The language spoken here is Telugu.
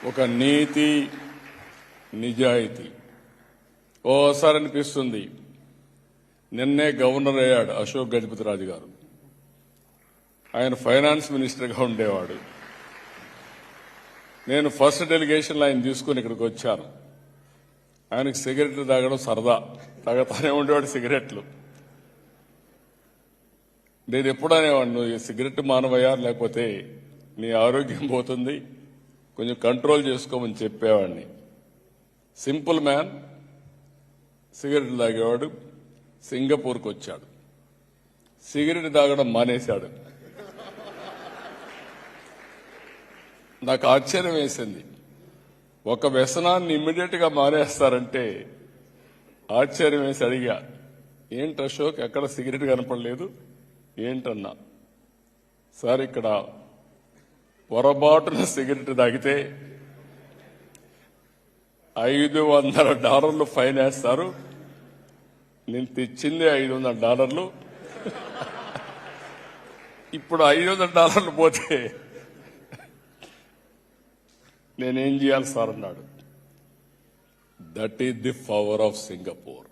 ఒక నీతి నిజాయితీ. ఓసారి అనిపిస్తుంది, నిన్నే గవర్నర్ అయ్యాడు అశోక్ గజపతిరాజు గారు. ఆయన ఫైనాన్స్ మినిస్టర్గా ఉండేవాడు. నేను ఫస్ట్ డెలిగేషన్లో ఆయన తీసుకుని ఇక్కడికి వచ్చాను. ఆయనకు సిగరెట్లు తాగడం సరదా, తాగతానే ఉండేవాడు సిగరెట్లు. నేను ఎప్పుడు అనేవాడు, నువ్వు ఈ సిగరెట్ మానవయ్యా, లేకపోతే నీ ఆరోగ్యం పోతుంది, కొంచెం కంట్రోల్ చేసుకోమని చెప్పేవాడిని. సింపుల్ మ్యాన్, సిగరెట్లు తాగేవాడు. సింగపూర్కి వచ్చాడు, సిగరెట్ తాగడం మానేశాడు. నాకు ఆశ్చర్యం వేసింది. ఒక వ్యసనాన్ని ఇమ్మీడియట్ గా మానేస్తారంటే ఆశ్చర్యం వేసి అడిగా, ఏంటి అశోక్, ఎక్కడ సిగరెట్ కనపడలేదు ఏంటన్నా. సార్, ఇక్కడ పొరపాటున సిగరెట్ తాగితే $500 ఫైన్ వేస్తారు. నేను తెచ్చింది $500. ఇప్పుడు $500 పోతే నేనేం చేయాలి సార్ అన్నాడు. That is the power of Singapore.